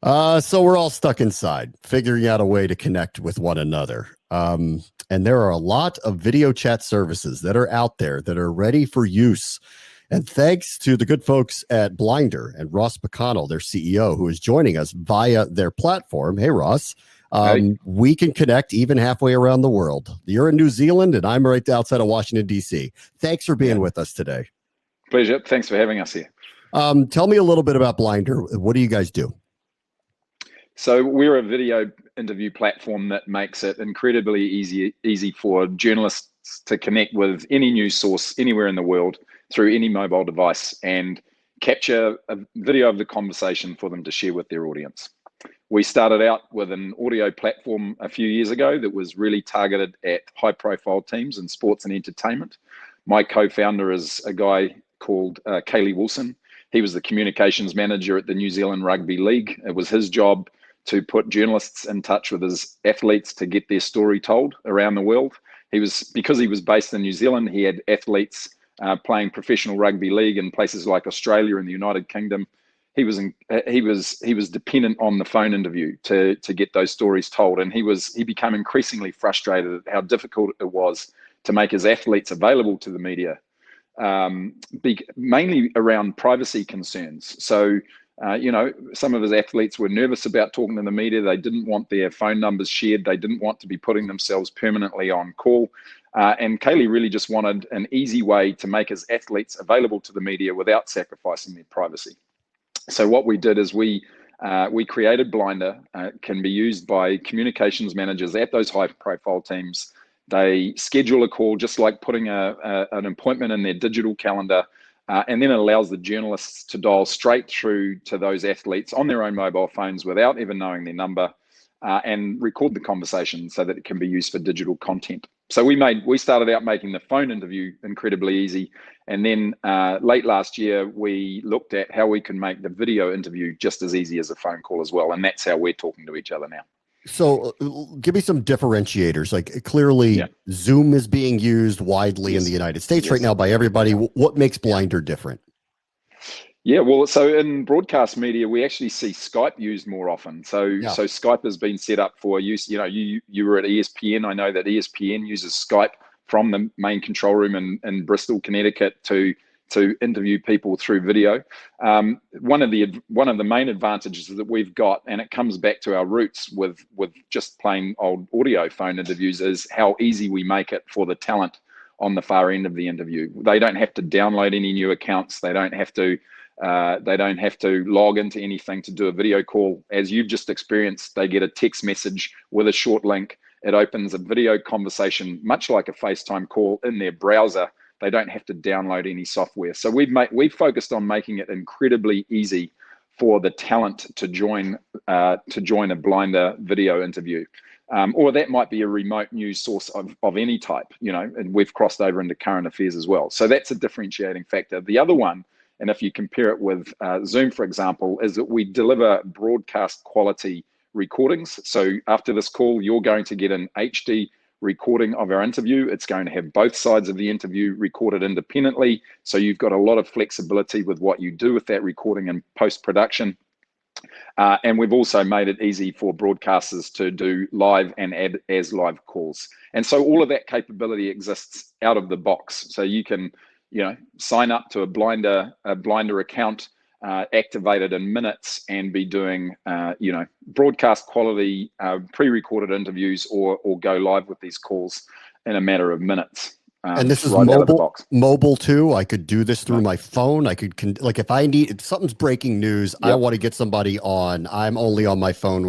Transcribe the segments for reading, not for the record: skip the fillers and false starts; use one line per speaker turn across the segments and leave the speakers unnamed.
So we're all stuck inside, figuring out a way to connect with one another. And there are a lot of video chat services that are out there that are ready for use. And thanks to the good folks at Blinder and Ross McConnell, their CEO, who is joining us via their platform. Hey, Ross.
Hey.
We can connect even halfway around the world. You're in New Zealand, and I'm right outside of Washington, D.C. Thanks for being with us today.
Pleasure. Thanks for having us here.
Tell me a little bit about Blinder. What do you guys do?
So we're a video interview platform that makes it incredibly easy for journalists to connect with any news source anywhere in the world through any mobile device and capture a video of the conversation for them to share with their audience. We started out with an audio platform a few years ago that was really targeted at high-profile teams in sports and entertainment. My co-founder is a guy called Kaylee Wilson. He was the communications manager at the New Zealand Rugby League. It was his job to put journalists in touch with his athletes to get their story told around the world. Because he was based in New Zealand, he had athletes playing professional rugby league in places like Australia and the United Kingdom. He was dependent on the phone interview to get those stories told, and he became increasingly frustrated at how difficult it was to make his athletes available to the media, mainly around privacy concerns. So, some of his athletes were nervous about talking to the media. They didn't want their phone numbers shared. They didn't want to be putting themselves permanently on call. And Kaylee really just wanted an easy way to make his athletes available to the media without sacrificing their privacy. So what we did is we created Blinder. It can be used by communications managers at those high-profile teams. They schedule a call just like putting an appointment in their digital calendar, and then it allows the journalists to dial straight through to those athletes on their own mobile phones without even knowing their number, and record the conversation so that it can be used for digital content. So we started out making the phone interview incredibly easy, and then late last year we looked at how we can make the video interview just as easy as a phone call as well, and that's how we're talking to each other now.
So give me some differentiators. Like clearly Zoom is being used widely in the United States right now by everybody. What makes Blinder different?
Yeah, well, so in broadcast media, we actually see Skype used more often. So Skype has been set up for use. You were at ESPN. I know that ESPN uses Skype from the main control room in Bristol, Connecticut, to interview people through video. One of the main advantages that we've got, and it comes back to our roots with just plain old audio phone interviews, is how easy we make it for the talent on the far end of the interview. They don't have to download any new accounts. They don't have to log into anything to do a video call. As you've just experienced, they get a text message with a short link. It opens a video conversation, much like a FaceTime call, in their browser. They don't have to download any software. So we've focused on making it incredibly easy for the talent to join a Blinder video interview. Or that might be a remote news source of any type, and we've crossed over into current affairs as well. So that's a differentiating factor. The other one, and if you compare it with Zoom, for example, is that we deliver broadcast quality recordings. So after this call, you're going to get an HD recording of our interview. It's going to have both sides of the interview recorded independently. So you've got a lot of flexibility with what you do with that recording and post-production. And we've also made it easy for broadcasters to do live and add as live calls. And so all of that capability exists out of the box. So you can sign up to a Blinder account, activated in minutes, and be doing broadcast quality pre-recorded interviews or go live with these calls in a matter of minutes.
And this is
right
mobile too. I could do this through my phone. I could if something's breaking news, I want to get somebody on. I'm only on my phone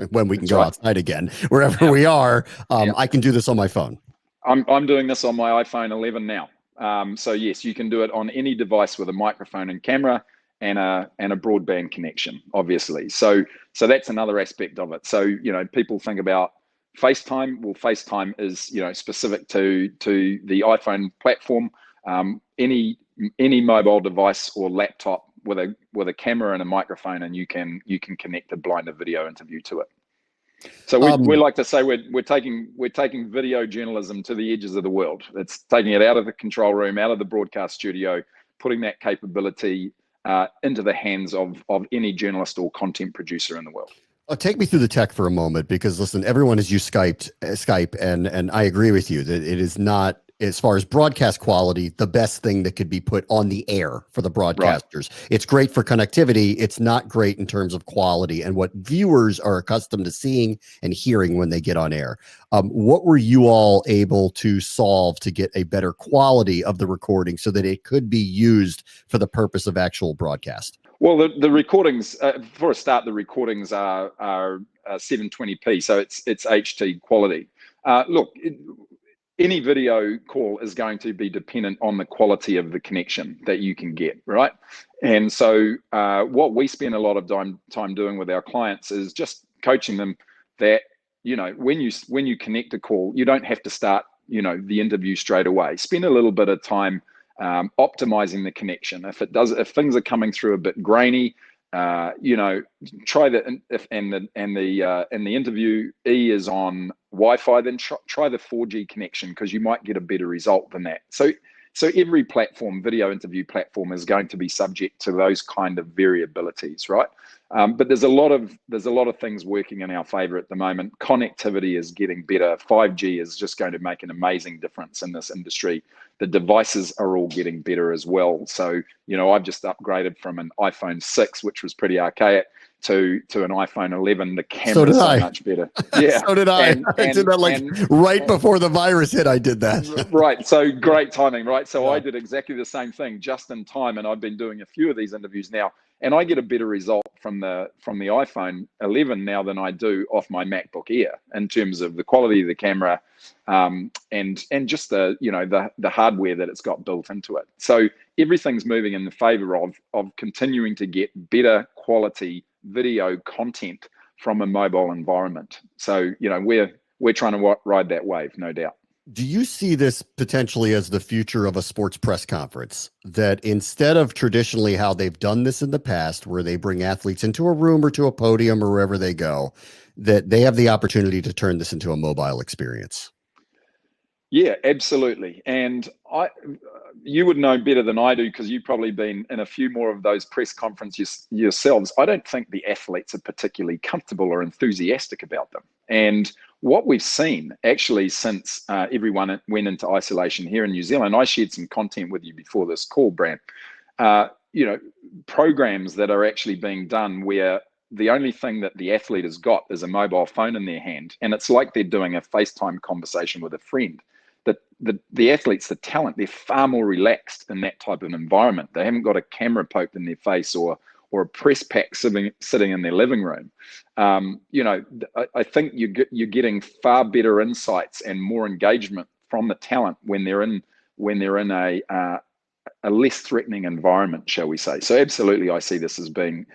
when we can go outside again, wherever we are. I can do this on my phone.
I'm doing this on my iPhone 11 now. So yes, you can do it on any device with a microphone and camera and a broadband connection, obviously. So that's another aspect of it. So people think about FaceTime. Well, FaceTime is specific to the iPhone platform. Any mobile device or laptop with a camera and a microphone, and you can connect a Blinder video interview to it. So we like to say we're taking video journalism to the edges of the world. It's taking it out of the control room, out of the broadcast studio, putting that capability into the hands of any journalist or content producer in the world.
Take me through the tech for a moment, because listen, everyone has used Skype, and I agree with you that it is not, as far as broadcast quality, the best thing that could be put on the air for the broadcasters. Right. It's great for connectivity. It's not great in terms of quality and what viewers are accustomed to seeing and hearing when they get on air. What were you all able to solve to get a better quality of the recording so that it could be used for the purpose of actual broadcast?
Well, the recordings, for a start, the recordings are 720p, so it's HD quality. Look, any video call is going to be dependent on the quality of the connection that you can get, right? And so what we spend a lot of time doing with our clients is just coaching them that, when you connect a call, you don't have to start, the interview straight away. Spend a little bit of time optimizing the connection. If things are coming through a bit grainy, try that. And the interviewee is on Wi-Fi, then try the 4G connection, because you might get a better result than that. So every platform, video interview platform, is going to be subject to those kind of variabilities, right? But there's a lot of things working in our favor at the moment. Connectivity is getting better. 5G is just going to make an amazing difference in this industry. The devices are all getting better as well. So, I've just upgraded from an iPhone 6, which was pretty archaic, to an iPhone 11. The camera's so much better. Yeah.
So did I. I did that right before the virus hit. I did that.
Right. So great timing, right? So yeah. I did exactly the same thing, just in time. And I've been doing a few of these interviews now, and I get a better result from the iPhone 11 now than I do off my MacBook Air, in terms of the quality of the camera, and just the hardware that it's got built into it. So everything's moving in the favor of continuing to get better quality video content from a mobile environment. So we're trying to ride that wave, no doubt.
Do you see this potentially as the future of a sports press conference, that instead of traditionally how they've done this in the past, where they bring athletes into a room or to a podium or wherever they go, that they have the opportunity to turn this into a mobile experience?
Yeah, absolutely. And you would know better than I do, because you've probably been in a few more of those press conferences yourselves. I don't think the athletes are particularly comfortable or enthusiastic about them. And what we've seen actually since everyone went into isolation here in New Zealand, I shared some content with you before this call, Bram, programs that are actually being done where the only thing that the athlete has got is a mobile phone in their hand. And it's like they're doing a FaceTime conversation with a friend. The athletes, the talent, they're far more relaxed in that type of environment. They haven't got a camera poked in their face or a press pack sitting in their living room. I think you're getting far better insights and more engagement from the talent when they're in a less threatening environment, shall we say. So absolutely, I see this as being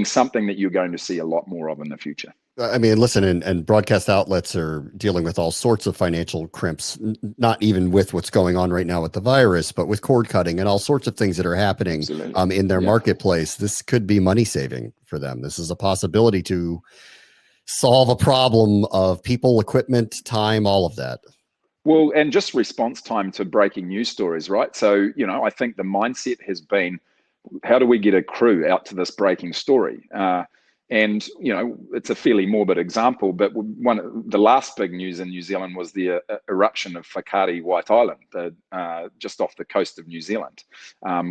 something that you're going to see a lot more of in the future.
I mean, listen, and broadcast outlets are dealing with all sorts of financial crimps, not even with what's going on right now with the virus, but with cord cutting and all sorts of things that are happening in their marketplace. This could be money saving for them. This is a possibility to solve a problem of people, equipment, time, all of that.
Well, and just response time to breaking news stories, right? So, I think the mindset has been, how do we get a crew out to this breaking story? And, it's a fairly morbid example, but the last big news in New Zealand was the eruption of Whakaari White Island, just off the coast of New Zealand,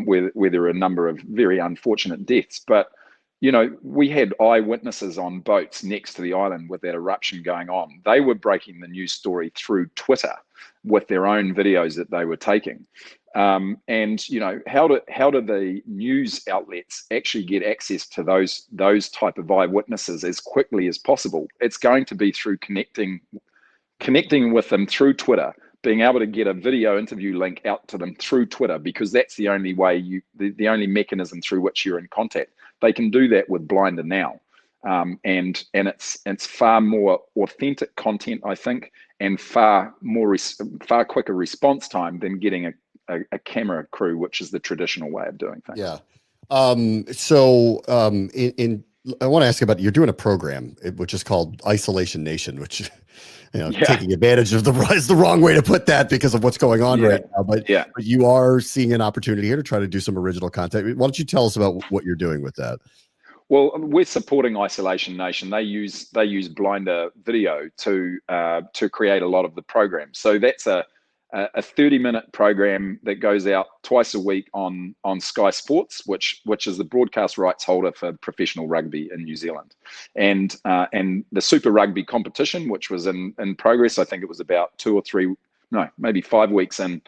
where there were a number of very unfortunate deaths. But, we had eyewitnesses on boats next to the island with that eruption going on. They were breaking the news story through Twitter with their own videos that they were taking. And how do the news outlets actually get access to those type of eyewitnesses as quickly as possible? It's going to be through connecting with them through Twitter, being able to get a video interview link out to them through Twitter, because that's the only way the only mechanism through which you're in contact. They can do that with Blinder now. And it's far more authentic content, I think, and far quicker response time than getting a camera crew, which is the traditional way of doing things.
Yeah. I want to ask about, you're doing a program which is called Isolation Nation, which taking advantage of is the wrong way to put that because of what's going on right now. But you are seeing an opportunity here to try to do some original content. Why don't you tell us about what you're doing with that?
Well, we're supporting Isolation Nation. They use Blinder video to create a lot of the programs. So that's a 30-minute program that goes out twice a week on Sky Sports, which is the broadcast rights holder for professional rugby in New Zealand, and the Super Rugby competition, which was in progress. I think it was about 5 weeks in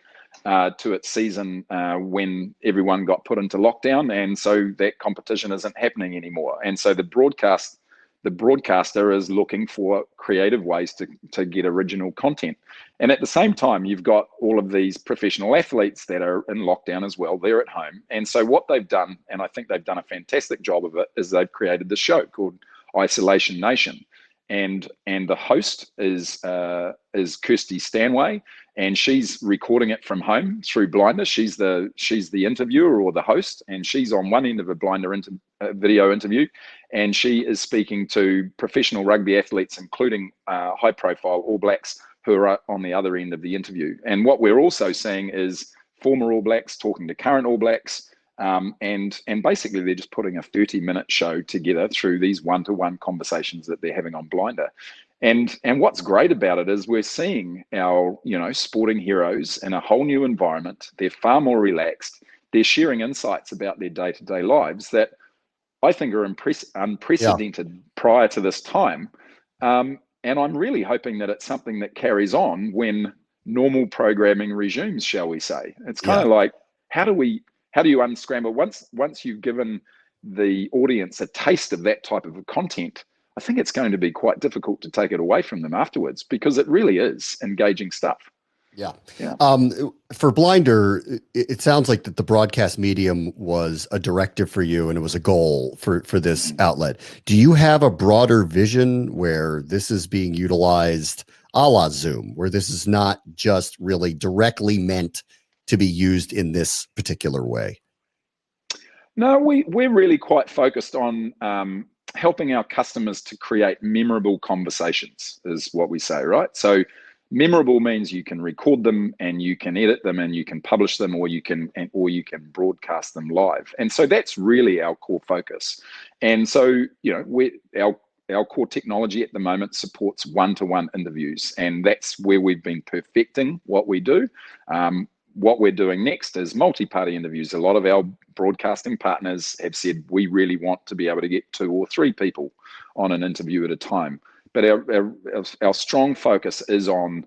to its season when everyone got put into lockdown, and so that competition isn't happening anymore. And so the broadcaster is looking for creative ways to get original content. And at the same time, you've got all of these professional athletes that are in lockdown as well. They're at home. And so what they've done, and I think they've done a fantastic job of it, is they've created this show called Isolation Nation. And the host is Kirsty Stanway, and she's recording it from home through Blinder. She's the interviewer or the host, and she's on one end of a Blinder video interview, and she is speaking to professional rugby athletes, including high-profile All Blacks, who are on the other end of the interview. And what we're also seeing is former All Blacks talking to current All Blacks. And basically they're just putting a 30-minute show together through these one-to-one conversations that they're having on Blinder. And what's great about it is we're seeing our, sporting heroes in a whole new environment. They're far more relaxed. They're sharing insights about their day-to-day lives that I think are unprecedented prior to this time. And I'm really hoping that it's something that carries on when normal programming resumes, shall we say. It's kind of like, how do you unscramble once you've given the audience a taste of that type of content? I think it's going to be quite difficult to take it away from them afterwards, because it really is engaging stuff.
Yeah. For Blinder, it sounds like that the broadcast medium was a directive for you, and it was a goal for this outlet. Do you have a broader vision where this is being utilized a la Zoom, where this is not just really directly meant to be used in this particular way?
No, we're really quite focused on helping our customers to create memorable conversations, is what we say, right? So memorable means you can record them and you can edit them and you can publish them, or you can broadcast them live. And so that's really our core focus. And so, our core technology at the moment supports one-to-one interviews, and that's where we've been perfecting what we do. What we're doing next is multi-party interviews. A lot of our broadcasting partners have said we really want to be able to get 2 or 3 people on an interview at a time. But our strong focus is on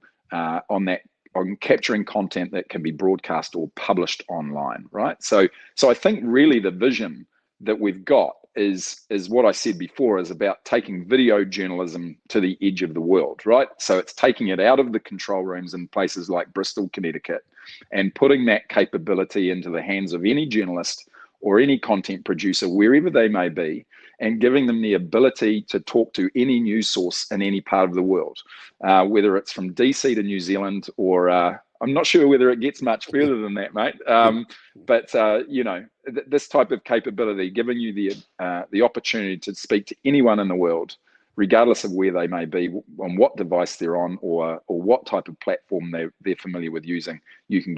capturing content that can be broadcast or published online, right? So I think really the vision that we've got is what I said before, is about taking video journalism to the edge of the world, right? So it's taking it out of the control rooms in places like Bristol, Connecticut, and putting that capability into the hands of any journalist or any content producer, wherever they may be, and giving them the ability to talk to any news source in any part of the world, whether it's from DC to New Zealand, or I'm not sure whether it gets much further than that, mate. But this type of capability, giving you the opportunity to speak to anyone in the world, regardless of where they may be, on what device they're on, or what type of platform they're familiar with using, you can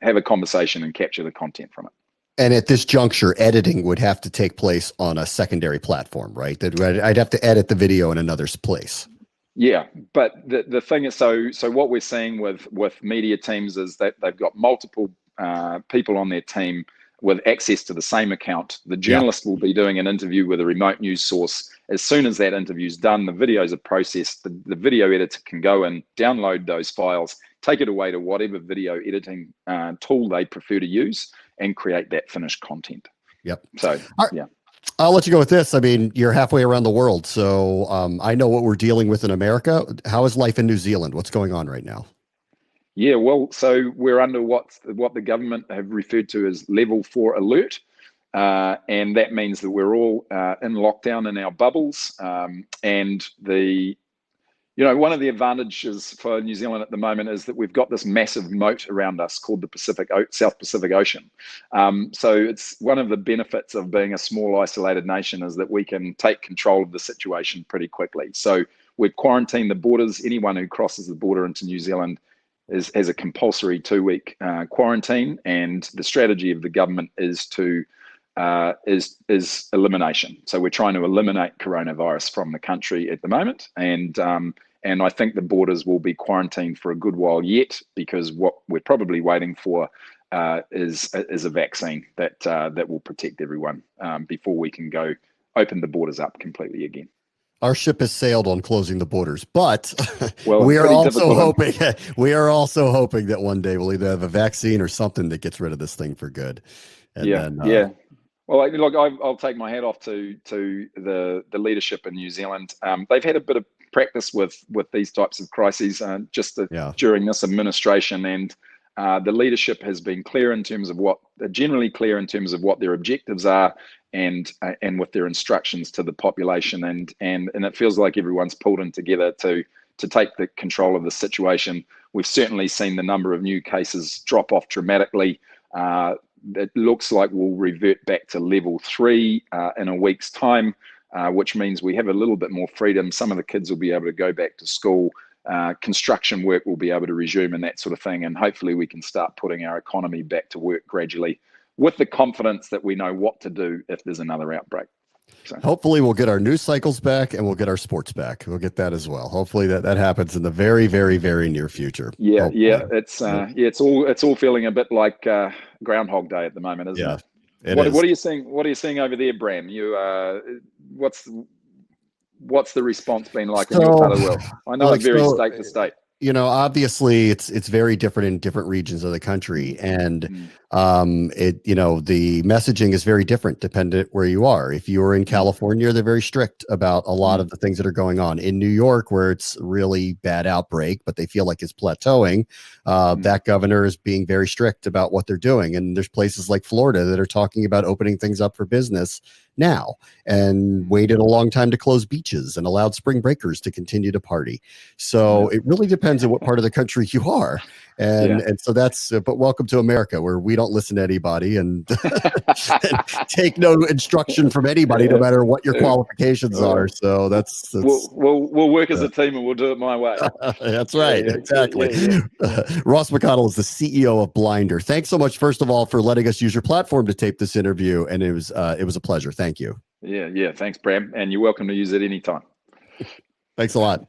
have a conversation and capture the content from it.
And at this juncture, editing would have to take place on a secondary platform, right? That I'd have to edit the video in another place.
Yeah, but the thing is, so what we're seeing with media teams is that they've got multiple people on their team with access to the same account. The journalist will be doing an interview with a remote news source. As soon as that interview's done, the videos are processed. The video editor can go and download those files, take it away to whatever video editing tool they prefer to use, and create that finished content.
Yep.
So,
yeah. I'll let you go with this. I mean, you're halfway around the world, so I know what we're dealing with in America. How is life in New Zealand? What's going on right now?
Yeah, well, so we're under what the government have referred to as level 4 alert. And that means that we're all in lockdown in our bubbles. And One of the advantages for New Zealand at the moment is that we've got this massive moat around us called the South Pacific Ocean. So it's one of the benefits of being a small isolated nation is that we can take control of the situation pretty quickly. So we've quarantined the borders. Anyone who crosses the border into New Zealand has a compulsory 2-week quarantine, and the strategy of the government is elimination. So we're trying to eliminate coronavirus from the country at the moment, and I think the borders will be quarantined for a good while yet, because what we're probably waiting for is a vaccine that will protect everyone before we can go open the borders up completely again.
Our ship has sailed on closing the borders, but we are also hoping that one day we'll either have a vaccine or something that gets rid of this thing for good. And
yeah. Well, look, I'll take my hat off to the leadership in New Zealand. They've had a bit of practice with these types of crises during this administration, and the leadership has been clear in terms of what their objectives are, and with their instructions to the population, and it feels like everyone's pulled in together to take the control of the situation. We've certainly seen the number of new cases drop off dramatically. It looks like we'll revert back to level 3 in a week's time, which means we have a little bit more freedom. Some of the kids will be able to go back to school. Construction work will be able to resume and that sort of thing. And hopefully we can start putting our economy back to work gradually, with the confidence that we know what to do if there's another outbreak. So
hopefully we'll get our news cycles back, and we'll get our sports back. We'll get that as well. Hopefully that happens in the very, very, very near future.
Yeah. It's all feeling a bit like Groundhog Day at the moment, isn't it? What are you seeing? What are you seeing over there, Bram? What's the response been like in your part of the world? I know it varies state to state.
Obviously it's very different in different regions of the country, and the messaging is very different dependent where you are. If you are in California, they're very strict about a lot of the things that are going on. In New York, where it's really bad outbreak, but they feel like it's plateauing, that governor is being very strict about what they're doing. And there's places like Florida that are talking about opening things up for business now, and waited a long time to close beaches and allowed spring breakers to continue to party. So it really depends on what part of the country you are. And so that's, but welcome to America, where we don't listen to anybody and, and take no instruction from anybody, no matter what your qualifications are. So that's
we'll work as a team, and we'll do it my way.
That's right. Exactly. Ross McConnell is the CEO of Blinder. Thanks so much, first of all, for letting us use your platform to tape this interview. And it was a pleasure. Thank you.
Yeah. Thanks, Bram. And you're welcome to use it anytime.
Thanks a lot.